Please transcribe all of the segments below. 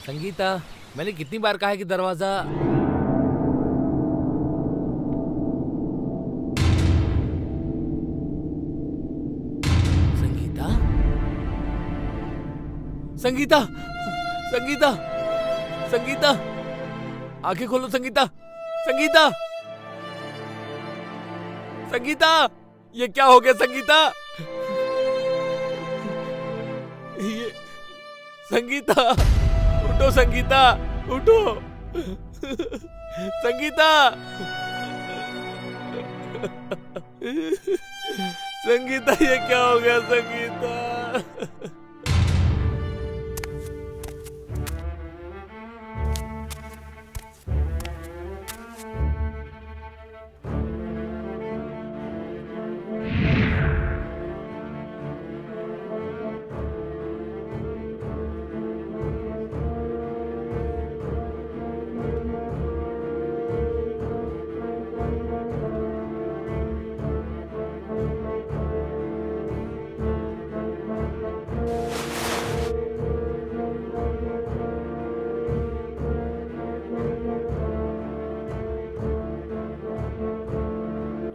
संगीता, मैंने कितनी बार कहा है कि दरवाजा। संगीता, संगीता, संगीता, संगीता, आंखें खोलो संगीता, संगीता, संगीता, ये क्या हो गया संगीता? ये संगीता, उठो संगीता, उठो संगीता, संगीता, ये क्या हो गया संगीता?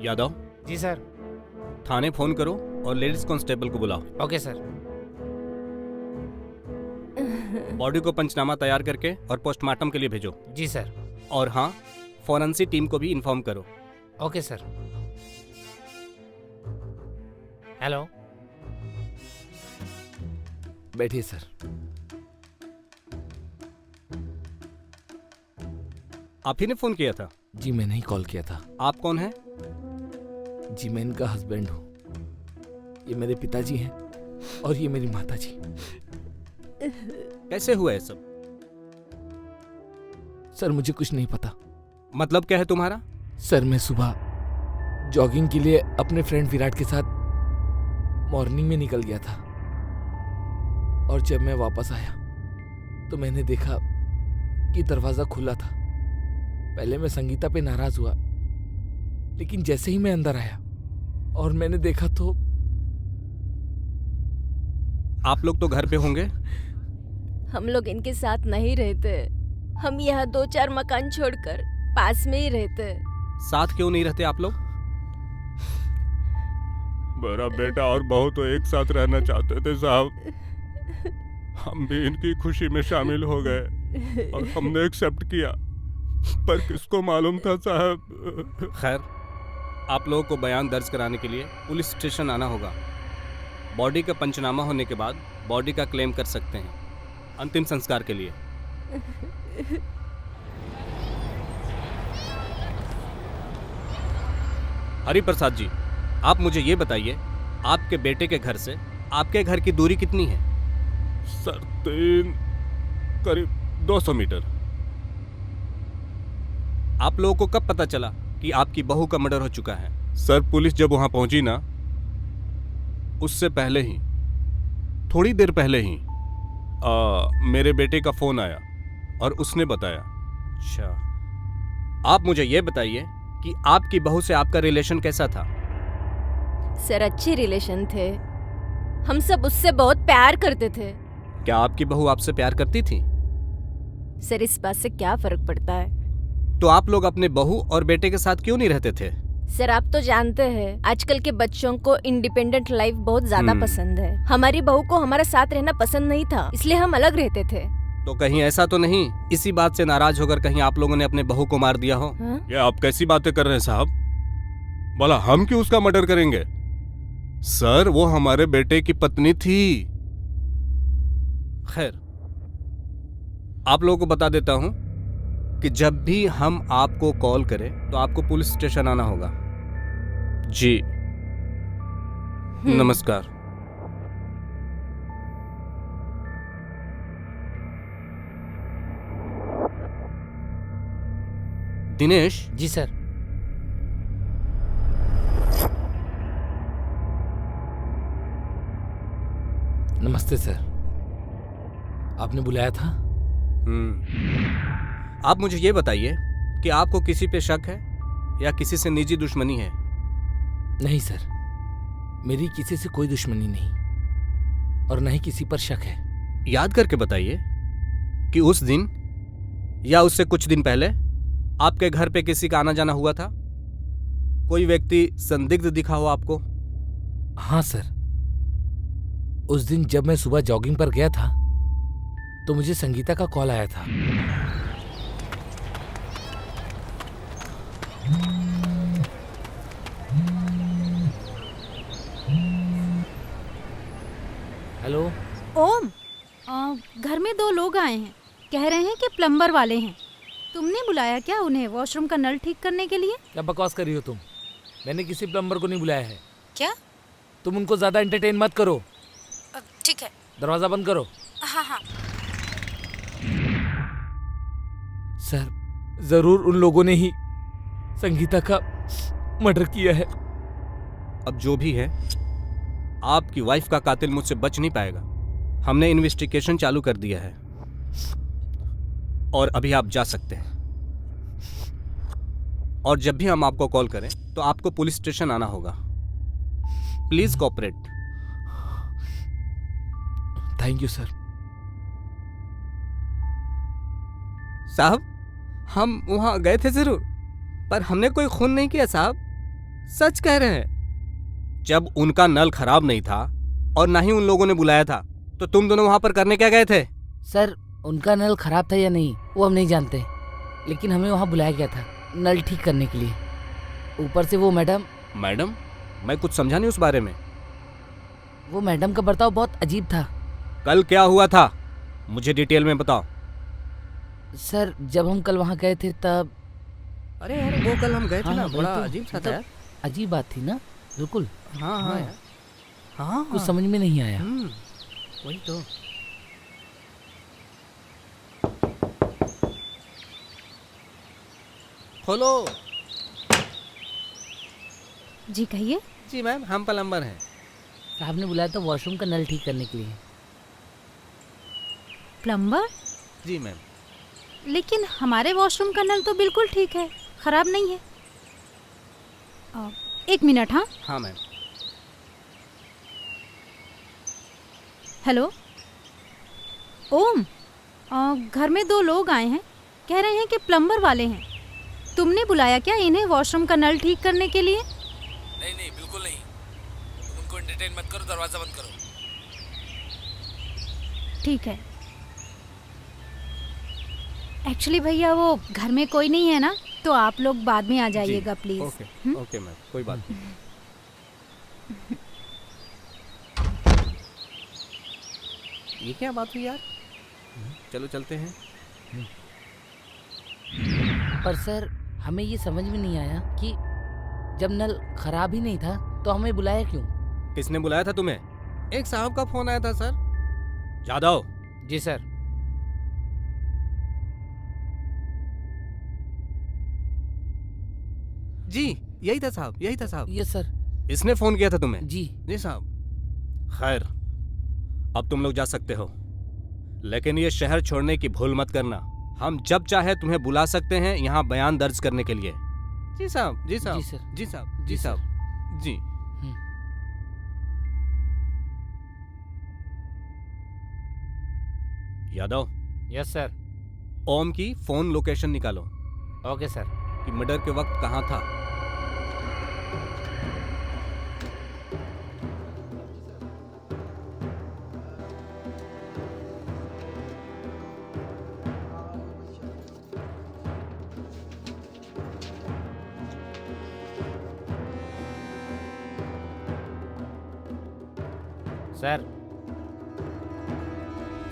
यादव, जी सर। थाने फोन करो और लेडीज कांस्टेबल को बुलाओ। Okay sir. बॉडी को पंचनामा तैयार करके और पोस्टमार्टम के लिए भेजो। जी सर। और हाँ, फॉरेंसिक टीम को भी इन्फॉर्म करो। Okay sir. हेलो, बैठिए सर। आप ही ने फोन किया था? जी मैंने ही कॉल किया था। आप कौन हैं? जी मैं इनका हस्बैंड हूँ। ये मेरे पिताजी हैं और ये मेरी माताजी। कैसे हुआ है सब? सर मुझे कुछ नहीं पता। मतलब क्या है तुम्हारा? सर मैं सुबह जॉगिंग के लिए अपने फ्रेंड विराट के साथ मॉर्निंग में निकल गया था और जब मैं वापस आया तो मैंने देखा कि दरवाजा खुला था। पहले मैं संगीता पे नाराज हुआ, लेकिन जैसे ही मैं अंदर आया और मैंने देखा तो आप लोग तो घर पे होंगे? हम लोग इनके साथ नहीं रहते। हम यहाँ 2-4 मकान छोड़कर पास में ही रहते। साथ क्यों नहीं रहते आप लोग? मेरा बेटा और बहू तो एक साथ रहना चाहते थे साहब। हम भी इनकी खुशी में शामिल हो गए और हमने एक्सेप्ट किया, पर किसको मालूम था साहब। खैर, आप लोगों को बयान दर्ज कराने के लिए पुलिस स्टेशन आना होगा। बॉडी का पंचनामा होने के बाद बॉडी का क्लेम कर सकते हैं अंतिम संस्कार के लिए। हरि प्रसाद जी, आप मुझे ये बताइए, आपके बेटे के घर से आपके घर की दूरी कितनी है? सर करीब 200 मीटर। आप लोगों को कब पता चला कि आपकी बहू का मर्डर हो चुका है? सर पुलिस जब वहां पहुंची ना, उससे पहले ही, थोड़ी देर पहले ही मेरे बेटे का फोन आया और उसने बताया। अच्छा, आप मुझे ये बताइए कि आपकी बहू से आपका रिलेशन कैसा था? सर अच्छे रिलेशन थे। हम सब उससे बहुत प्यार करते थे। क्या आपकी बहू आपसे प्यार करती थी? सर इस बात से क्या फर्क पड़ता है? तो आप लोग अपने बहू और बेटे के साथ क्यों नहीं रहते थे? सर आप तो जानते हैं आजकल के बच्चों को इंडिपेंडेंट लाइफ बहुत ज्यादा पसंद है। हमारी बहू को हमारा साथ रहना पसंद नहीं था, इसलिए हम अलग रहते थे। तो कहीं ऐसा तो नहीं इसी बात से नाराज होकर कहीं आप लोगों ने अपने बहू को मार दिया हो? हाँ? ये आप कैसी बातें कर रहे हैं साहब? बोला हम क्यों उसका मर्डर करेंगे? सर वो हमारे बेटे की पत्नी थी। खैर, आप लोगों को बता देता हूं कि जब भी हम आपको कॉल करें तो आपको पुलिस स्टेशन आना होगा। जी नमस्कार। दिनेश जी सर। नमस्ते सर, आपने बुलाया था? आप मुझे ये बताइए कि आपको किसी पे शक है या किसी से निजी दुश्मनी है? नहीं सर, मेरी किसी से कोई दुश्मनी नहीं और न ही किसी पर शक है। याद करके बताइए। कि उस दिन या उससे कुछ दिन पहले आपके घर पे किसी का आना जाना हुआ था? कोई व्यक्ति संदिग्ध दिखा हो आपको? हाँ सर, उस दिन जब मैं सुबह जॉगिंग पर गया था तो मुझे संगीता का कॉल आया था। हेलो। ओम, घर में 2 लोग आए हैं, कह रहे हैं कि प्लम्बर वाले हैं। तुमने बुलाया क्या उन्हें वॉशरूम का नल ठीक करने के लिए? क्या बकवास कर रही हो तुम? मैंने किसी प्लम्बर को नहीं बुलाया है। क्या? तुम उनको ज्यादा एंटरटेन मत करो। ठीक है। दरवाजा बंद करो। हाँ हाँ। सर, जरूर उन लोगों ने ही संगीता का मर्डर किया है। अब जो भी है, आपकी वाइफ का कातिल मुझसे बच नहीं पाएगा। हमने इन्वेस्टिगेशन चालू कर दिया है और अभी आप जा सकते हैं। और जब भी हम आपको कॉल करें तो आपको पुलिस स्टेशन आना होगा। Please cooperate. Thank you sir. साहब, हम वहां गए थे जरूर, पर हमने कोई खून नहीं किया साहब। सच कह रहे हैं। जब उनका नल खराब नहीं था और ना ही उन लोगों ने बुलाया था, तो तुम दोनों वहां पर करने क्या गए थे? सर, उनका नल खराब था या नहीं वो हम नहीं जानते, लेकिन हमें वहाँ बुलाया गया था नल ठीक करने के लिए। ऊपर से वो मैडम मैं कुछ समझा नहीं उस बारे में। वो मैडम का बर्ताव बहुत अजीब था। कल क्या हुआ था, मुझे डिटेल में बताओ। सर, जब हम कल वहाँ गए थे तब अरे यार, वो कल हम गए थे हाँ, ना, वही बड़ा तो, अजीब सा था मतलब यार। अजीब बात थी ना। बिल्कुल। हाँ हाँ। यार। हाँ कुछ समझ में नहीं आया। वही तो। खोलो। जी कहिए। जी मैम, हम प्लम्बर हैं। साहब ने बुलाया था वॉशरूम का नल ठीक करने के लिए। प्लम्बर? जी मैम। लेकिन हमारे वॉशरूम का नल तो बिल्कुल ठीक है, खराब नहीं है। 1 मिनट। हाँ हाँ मैम। हेलो ओम, घर में 2 लोग आए हैं, कह रहे हैं कि प्लम्बर वाले हैं। तुमने बुलाया क्या इन्हें वॉशरूम का नल ठीक करने के लिए? नहीं, बिल्कुल नहीं। तुम उनको एंटरटेन मत करो, दरवाजा बंद करो। ठीक है। एक्चुअली भैया वो घर में कोई नहीं है ना, तो आप लोग बाद में आ जाइएगा प्लीज। ओके मैम, कोई बात नहीं। ये क्या बात हुई यार? चलो चलते हैं। पर सर, हमें ये समझ में नहीं आया कि जब नल खराब ही नहीं था तो हमें बुलाया क्यों? किसने बुलाया था तुम्हें? एक साहब का फोन आया था सर। जादव। जी सर। जी, यही था साहब, यही था साहब। Yes sir. इसने फोन किया था तुम्हें? जी। जी साहब। खैर, अब तुम लोग जा सकते हो, लेकिन ये शहर छोड़ने की भूल मत करना। हम जब चाहे तुम्हें बुला सकते हैं यहाँ बयान दर्ज करने के लिए। जी साहब, जी साहब, जी सर। जी साहब, जी जी साहब, जी। यादव। Yes sir. ओम की फोन लोकेशन निकालो ओके सर। कि मर्डर के वक्त कहाँ था।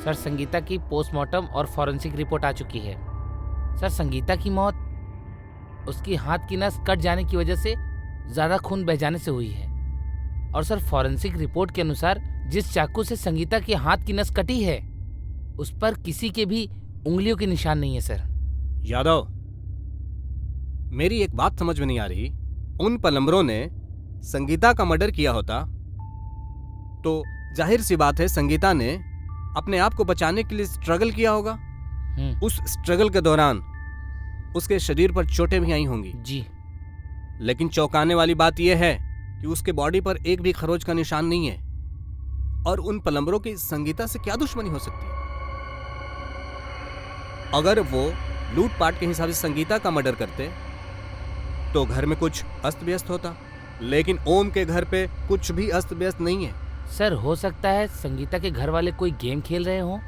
सर, संगीता की पोस्टमार्टम और फॉरेंसिक रिपोर्ट आ चुकी है। सर, संगीता की मौत उसकी हाथ की नस कट जाने की वजह से ज़्यादा खून बह जाने से हुई है। और सर, फॉरेंसिक रिपोर्ट के अनुसार जिस चाकू से संगीता के हाथ की नस कटी है उस पर किसी के भी उंगलियों के निशान नहीं है सर। यादव, मेरी एक बात समझ में नहीं आ रही। उन प्लम्बरों ने संगीता का मर्डर किया होता तो जाहिर सी बात है संगीता ने अपने आप को बचाने के लिए स्ट्रगल किया होगा। उस स्ट्रगल के दौरान उसके शरीर पर चोटें भी आई होंगी। जी। लेकिन चौंकाने वाली बात यह है कि उसके बॉडी पर एक भी खरोच का निशान नहीं है। और उन प्लम्बरों की संगीता से क्या दुश्मनी हो सकती है? अगर वो लूटपाट के हिसाब से संगीता का मर्डर करते तो घर में कुछ अस्त व्यस्त होता, लेकिन ओम के घर पे कुछ भी अस्त व्यस्त नहीं है। सर हो सकता है संगीता के घर वाले कोई गेम खेल रहे हों।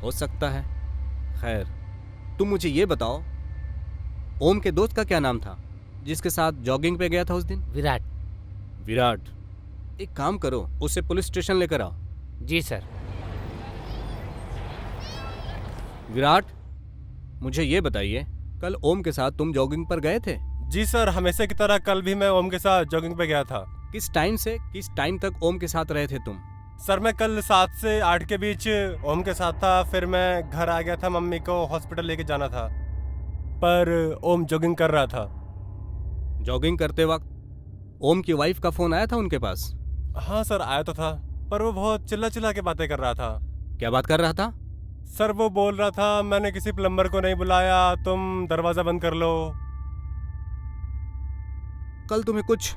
हो सकता है। खैर, तुम मुझे ये बताओ, ओम के दोस्त का क्या नाम था जिसके साथ जॉगिंग पे गया था उस दिन? विराट। विराट। एक काम करो, उसे पुलिस स्टेशन लेकर आओ। जी सर। विराट, मुझे ये बताइए, कल ओम के साथ तुम जॉगिंग पर गए थे? जी सर, हमेशा की तरह कल भी मैं ओम के साथ जॉगिंग पे गया था। किस टाइम से किस टाइम तक ओम के साथ रहे थे तुम? सर मैं कल 7 से 8 के बीच ओम के साथ था, फिर मैं घर आ गया था, मम्मी को हॉस्पिटल लेके जाना था, पर ओम जॉगिंग कर रहा था। जॉगिंग करते वक्त ओम की वाइफ का फोन आया था उनके पास? हाँ सर, आया तो था, पर वो बहुत चिल्ला चिल्ला के बातें कर रहा था। क्या बात कर रहा था? सर वो बोल रहा था, मैंने किसी प्लम्बर को नहीं बुलाया, तुम दरवाजा बंद कर लो। कल तुम्हें कुछ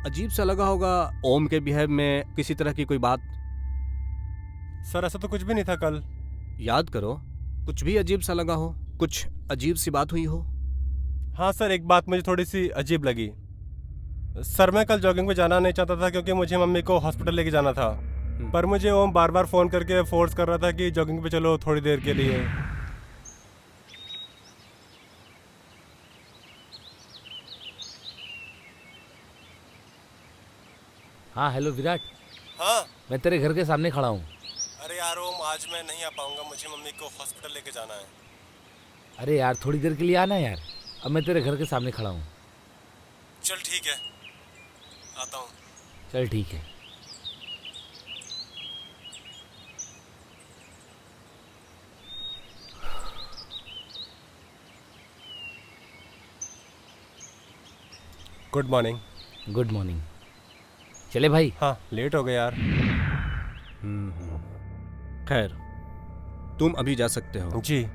अजीब सा लगा होगा ओम के बिहेव में, किसी तरह की कोई बात? सर ऐसा तो कुछ भी नहीं था कल। याद करो, कुछ भी अजीब सा लगा हो, कुछ अजीब सी बात हुई हो। हाँ सर, एक बात मुझे थोड़ी सी अजीब लगी। सर मैं कल जॉगिंग पे जाना नहीं चाहता था क्योंकि मुझे मम्मी को हॉस्पिटल लेके जाना था, पर मुझे ओम बार बार फ़ोन करके फोर्स कर रहा था कि जॉगिंग पे चलो थोड़ी देर के लिए। हाँ हेलो विराट, हाँ। मैं तेरे घर के सामने खड़ा हूँ। अरे यार ओम, आज मैं नहीं आ पाऊंगा, मुझे मम्मी को हॉस्पिटल लेके जाना है। अरे यार थोड़ी देर के लिए आना यार, अब मैं तेरे घर के सामने खड़ा हूँ। चल ठीक है, आता हूँ। चल ठीक है। Good morning. Good morning. चले भाई। हाँ लेट हो गए यार। खैर, तुम अभी जा सकते हो। जी।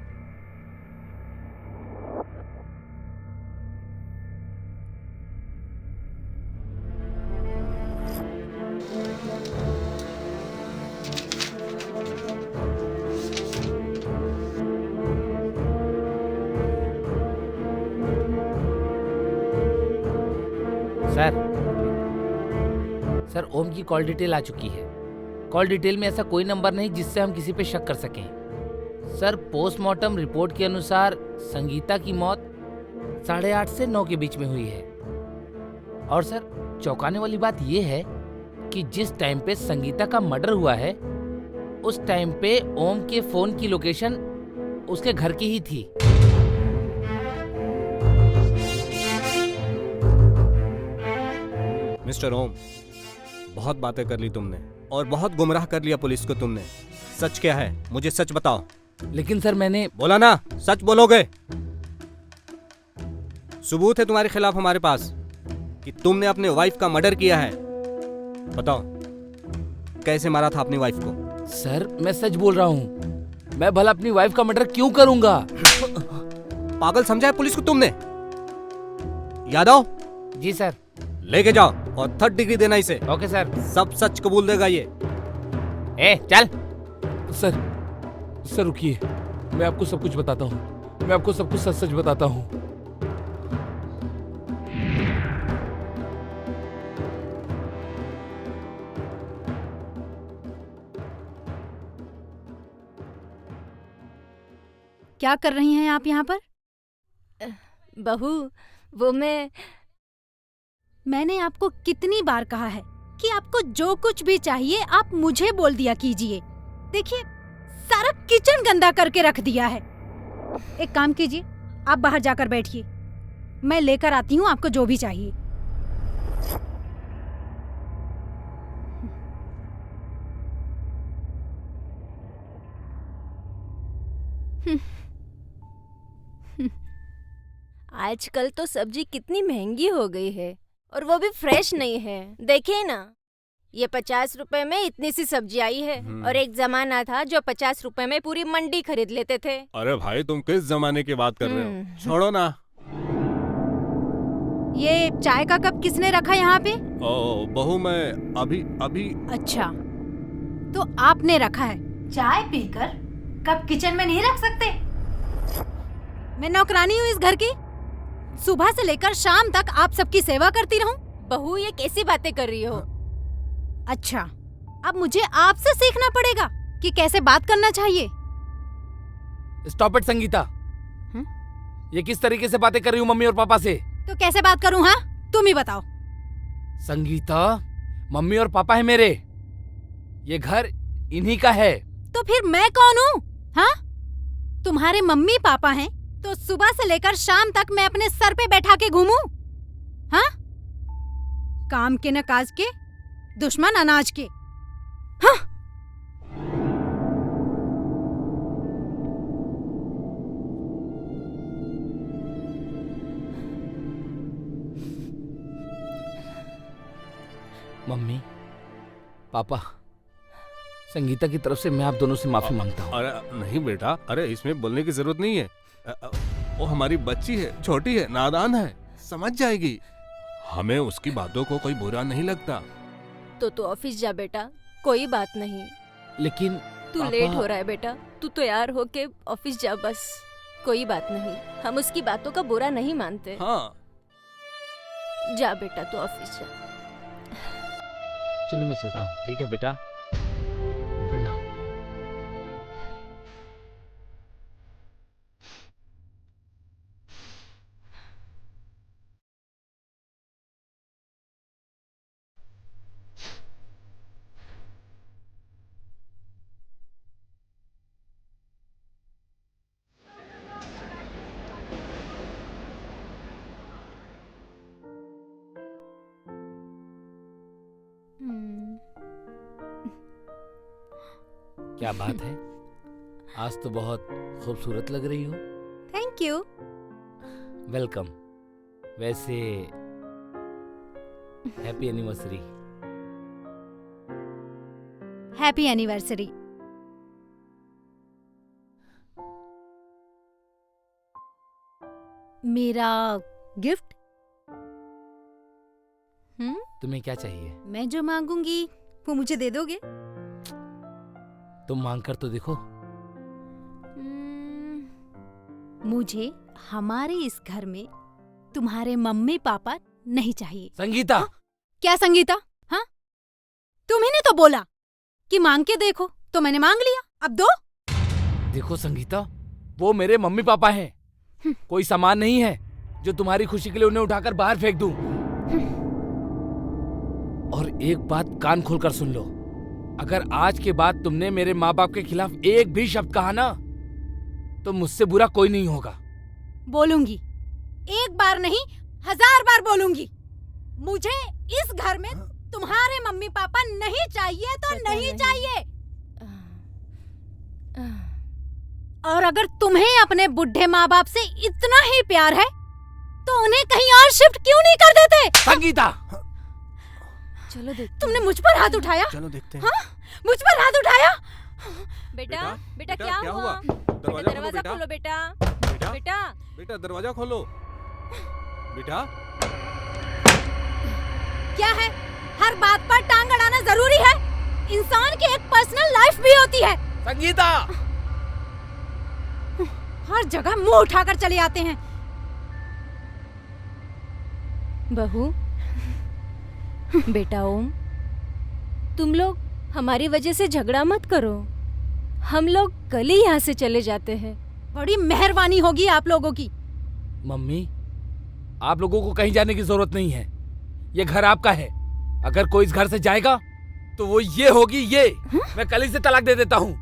सर ओम की कॉल डिटेल आ चुकी है। कॉल डिटेल में ऐसा कोई नंबर नहीं जिससे हम किसी पे शक कर सकें। सर पोस्टमार्टम रिपोर्ट के अनुसार संगीता की मौत 8:30 से 9 के बीच में हुई है। और सर चौंकाने वाली बात यह है कि जिस टाइम पे संगीता का मर्डर हुआ है उस टाइम पे ओम के फोन की लोकेशन उसके घर की ही थी। मिस्टर ओम, बहुत बातें कर ली तुमने और बहुत गुमराह कर लिया पुलिस को तुमने। सच क्या है, मुझे सच बताओ। लेकिन सर मैंने बोला ना, सच बोलोगे। सबूत है तुम्हारे खिलाफ हमारे पास कि तुमने अपने वाइफ का मर्डर किया है। बताओ कैसे मारा था अपनी वाइफ को? सर मैं सच बोल रहा हूँ, मैं भला अपनी वाइफ का मर्डर क्यों करूंगा? पागल समझा है पुलिस को तुमने? यादव। जी सर। लेके जाओ और 3rd डिग्री देना इसे। Okay sir. सब सच कबूल देगा ये। चल। सर रुकिए, मैं आपको सब कुछ बताता हूँ, मैं आपको सब कुछ सच सच बताता हूँ। क्या कर रही हैं आप यहाँ पर? बहू, वो मैंने आपको कितनी बार कहा है कि आपको जो कुछ भी चाहिए आप मुझे बोल दिया कीजिए। देखिए सारा किचन गंदा करके रख दिया है। एक काम कीजिए, आप बाहर जाकर बैठिए, मैं लेकर आती हूँ आपको जो भी चाहिए। आजकल तो सब्जी कितनी महंगी हो गई है और वो भी फ्रेश नहीं है। देखिए ना, ये 50 रुपए में इतनी सी सब्जी आई है और एक जमाना था जो 50 रुपए में पूरी मंडी खरीद लेते थे। अरे भाई तुम किस जमाने की बात कर रहे हो? छोड़ो ना। ये चाय का कप किसने रखा यहाँ पे? ओ बहू, मैं अभी। अच्छा, तो आपने रखा है। चाय पीकर कप किचन में नहीं रख सकते? मैं नौकरानी हूँ इस घर की। सुबह से लेकर शाम तक आप सबकी सेवा करती रहूं? बहू, ये कैसी बातें कर रही हो? अच्छा, अब मुझे आपसे सीखना पड़ेगा कि कैसे बात करना चाहिए। Stop it Sangeeta. ये किस तरीके से बातें कर रही हूँ मम्मी और पापा से? तो कैसे बात करूं? हाँ, तुम ही बताओ। संगीता, मम्मी और पापा है मेरे, ये घर इन्हीं का है। तो फिर मैं कौन हूँ? हाँ, तुम्हारे मम्मी पापा हैं तो सुबह से लेकर शाम तक मैं अपने सर पे बैठा के घूमूं? हाँ, काम के न काज के, दुश्मन अनाज के। हाँ। मम्मी, पापा, संगीता की तरफ से मैं आप दोनों से माफी मांगता हूँ। अरे नहीं बेटा, अरे इसमें बोलने की जरूरत नहीं है। वो हमारी बच्ची है, छोटी है, नादान है, समझ जाएगी। हमें उसकी बातों को कोई बुरा नहीं लगता। तो तू ऑफिस जा बेटा, कोई बात नहीं। लेकिन तू पापा... लेट हो रहा है बेटा, तू तैयार होके ऑफिस जा बस। कोई बात नहीं, हम उसकी बातों का बुरा नहीं मानते। हाँ, जा बेटा, तू ऑफिस जा। चलो मैं चलता हूँ। ठीक है बेटा, प्रणाम। क्या बात है, आज तो बहुत खूबसूरत लग रही हो। Thank you. वेलकम। वैसे हैप्पी एनिवर्सरी। Happy anniversary. मेरा गिफ्ट? तुम्हें क्या चाहिए? मैं जो मांगूंगी वो मुझे दे दोगे? तुम मांग कर तो देखो। मुझे हमारे इस घर में तुम्हारे मम्मी पापा नहीं चाहिए। संगीता! हाँ? क्या संगीता? हाँ, तुम्ही ने तो बोला कि मांग के देखो, तो मैंने मांग लिया, अब दो। देखो संगीता, वो मेरे मम्मी पापा हैं, कोई सामान नहीं है जो तुम्हारी खुशी के लिए उन्हें उठाकर बाहर फेंक दूं। और एक बात कान खोलकर सुन लो, अगर आज के बाद तुमने मेरे माँ बाप के खिलाफ एक भी शब्द कहा ना, तो मुझसे बुरा कोई नहीं होगा। बोलूंगी, एक बार नहीं 1000 बार बोलूंगी। मुझे इस घर में तुम्हारे मम्मी पापा नहीं चाहिए तो नहीं चाहिए। और अगर तुम्हें अपने बुढ़े माँ बाप से इतना ही प्यार है तो उन्हें कहीं और शिफ्ट क्यों नहीं कर देते? संगीता! चलो देख। तुमने मुझ पर हाथ उठाया? चलो देखते हैं। हाँ? मुझ पर हाथ उठाया? बेटा, बेटा बेटा, क्या क्या हुआ? हुआ? दरवाजा खोलो बेटा। बेटा, बेटा, बेटा दरवाजा खोलो। बेटा, क्या है, हर बात पर टांग अड़ाना जरूरी है? इंसान की एक पर्सनल लाइफ भी होती है। संगीता! हर जगह मुंह उठाकर चले आते हैं। बहू, बेटा ओम, तुम लोग हमारी वजह से झगड़ा मत करो। हम लोग कल ही यहाँ से चले जाते हैं। बड़ी मेहरबानी होगी आप लोगों की। मम्मी, आप लोगों को कहीं जाने की जरूरत नहीं है, ये घर आपका है। अगर कोई इस घर से जाएगा तो वो ये होगी ये। मैं कल ही से तलाक दे देता हूँ।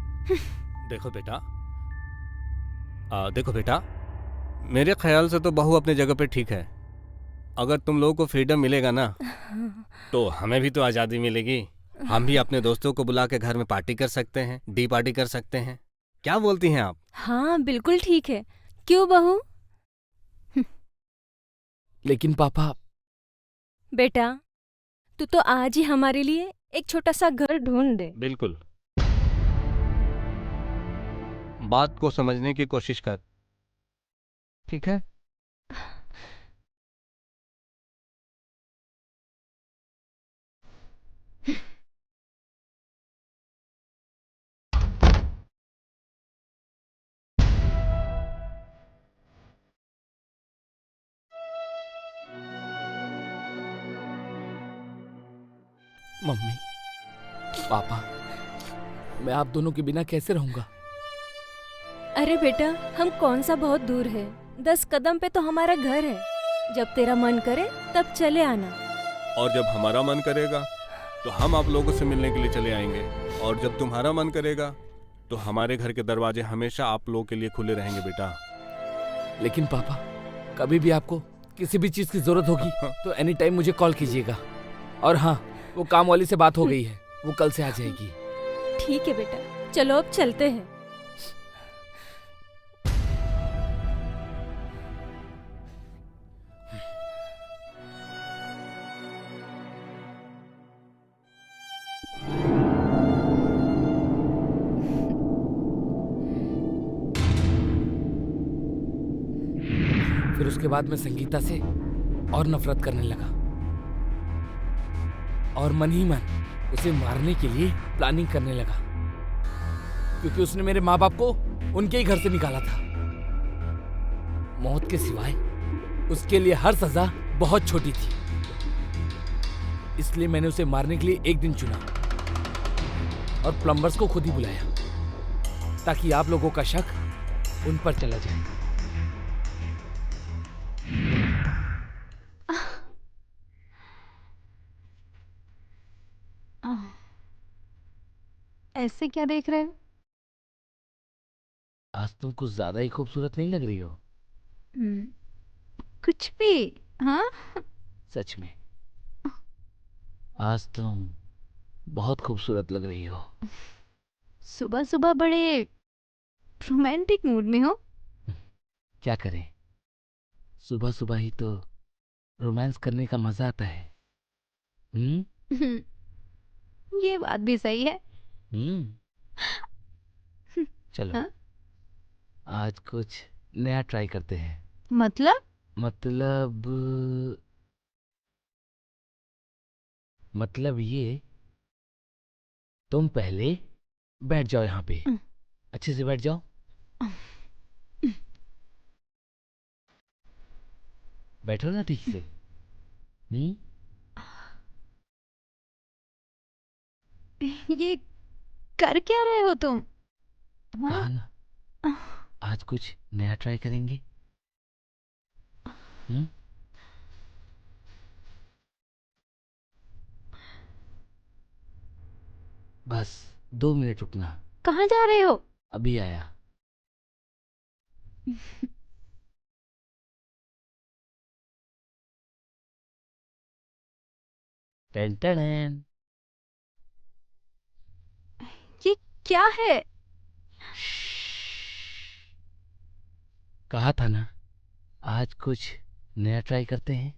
देखो बेटा, देखो बेटा, मेरे ख्याल से तो बहू अपनी जगह पे ठीक है। अगर तुम लोगों को फ्रीडम मिलेगा ना, तो हमें भी तो आज़ादी मिलेगी। हम भी अपने दोस्तों को बुला के घर में पार्टी कर सकते हैं, डी पार्टी कर सकते हैं। क्या बोलती हैं आप? हाँ बिल्कुल ठीक है। क्यों बहू? लेकिन पापा... बेटा, तू तो आज ही हमारे लिए एक छोटा सा घर ढूंढ दे। बिल्कुल, बात को समझने की कोशिश कर, ठीक है? मम्मी, पापा, मैं आप दोनों के बिना कैसे रहूंगा? अरे बेटा, हम कौन सा बहुत दूर है, 10 कदम पे तो हमारा घर है। जब तेरा मन करे तब चले आना। और जब हमारा मन करेगा तो हम आप लोगों से मिलने के लिए चले आएंगे, और जब तुम्हारा मन करेगा तो हमारे घर के दरवाजे हमेशा आप लोगों के लिए खुले रहेंगे बेटा। लेकिन पापा, कभी भी आपको किसी भी चीज की जरूरत होगी तो एनी टाइम मुझे कॉल कीजिएगा। और हाँ, वो काम वाली से बात हो गई है, वो कल से आ जाएगी। ठीक है बेटा, चलो अब चलते हैं। फिर उसके बाद मैं संगीता से और नफरत करने लगा, और मन ही मन उसे मारने के लिए प्लानिंग करने लगा, क्योंकि उसने मेरे माँ बाप को उनके ही घर से निकाला था। मौत के सिवाय उसके लिए हर सजा बहुत छोटी थी, इसलिए मैंने उसे मारने के लिए एक दिन चुना और प्लम्बर्स को खुद ही बुलाया, ताकि आप लोगों का शक उन पर चला जाए। ऐसे क्या देख रहे हो? आज तुम कुछ ज्यादा ही खूबसूरत नहीं लग रही हो। कुछ भी। हाँ, सच में आज तुम बहुत खूबसूरत लग रही हो। सुबह सुबह बड़े रोमांटिक मूड में हो। क्या करें, सुबह सुबह ही तो रोमांस करने का मजा आता है। ये बात भी सही है। चलो हाँ? आज कुछ नया ट्राई करते हैं। मतलब ये, तुम पहले बैठ जाओ यहाँ पे, अच्छे से बैठ जाओ। बैठो ना ठीक से। ये कर क्या रहे हो तुम? हाँ? कहा ना, आज कुछ नया ट्राई करेंगे। बस 2 मिनट रुकना। कहाँ जा रहे हो? अभी आया। Ten ten. ये क्या है? कहा था ना, आज कुछ नया ट्राई करते हैं।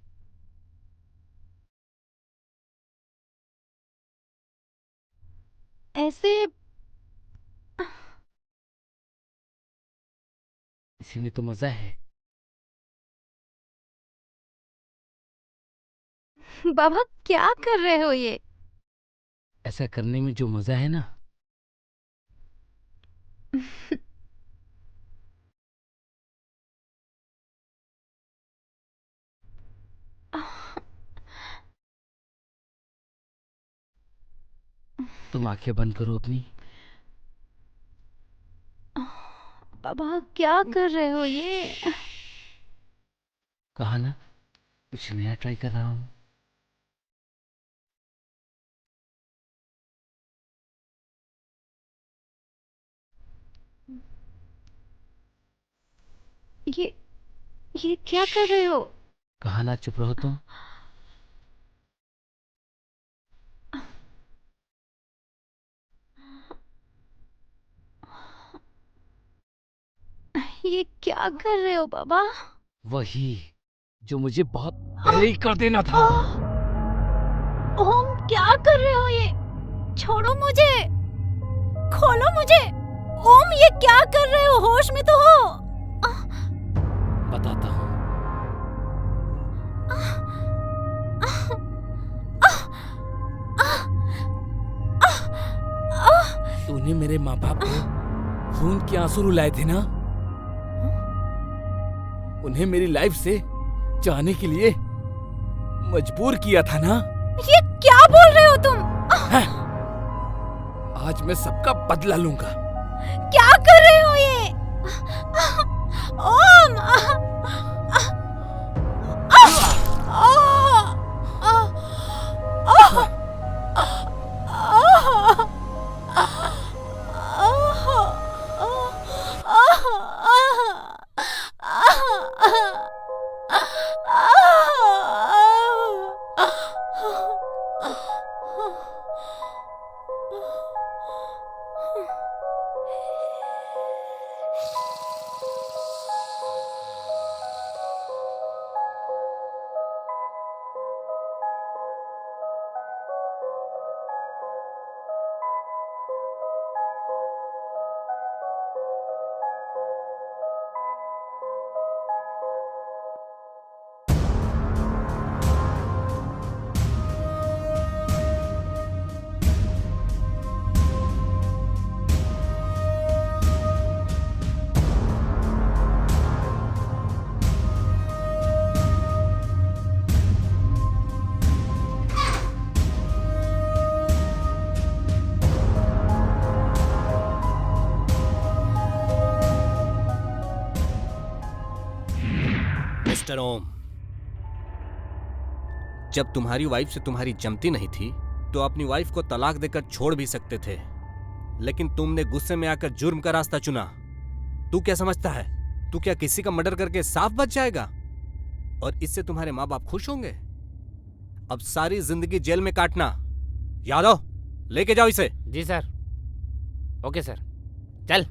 ऐसे इसी में तो मजा है। बाबा, क्या कर रहे हो ये? ऐसा करने में जो मजा है ना, तुम आंखें बंद करो अपनी। बाबा, क्या कर रहे हो ये? कहा ना, कुछ नया ट्राई कर रहा हूँ। ये क्या कर रहे हो? कहा ना, चुप रहो तुम। ये क्या कर रहे हो बाबा? वही जो मुझे बहुत पहले ही कर देना था। ओम, क्या कर रहे हो ये? छोड़ो मुझे, खोलो मुझे। ओम, ये क्या कर रहे हो? होश में तो हो। बताता हूँ। तूने मेरे माँ बाप को खून के आंसू रुलाए थे ना, उन्हें मेरी लाइफ से जाने के लिए मजबूर किया था ना। ये क्या बोल रहे हो तुम? आज मैं सबका बदला लूंगा। क्या कर रहे हो ये? ओम! मिस्टर ओम, जब तुम्हारी वाइफ से तुम्हारी जमती नहीं थी तो अपनी वाइफ को तलाक देकर छोड़ भी सकते थे, लेकिन तुमने गुस्से में आकर जुर्म का रास्ता चुना। तू क्या समझता है, तू क्या किसी का मर्डर करके साफ बच जाएगा? और इससे तुम्हारे माँ बाप खुश होंगे? अब सारी जिंदगी जेल में काटना। यादव, लेके जाओ इसे। जी सर। ओके सर, चल।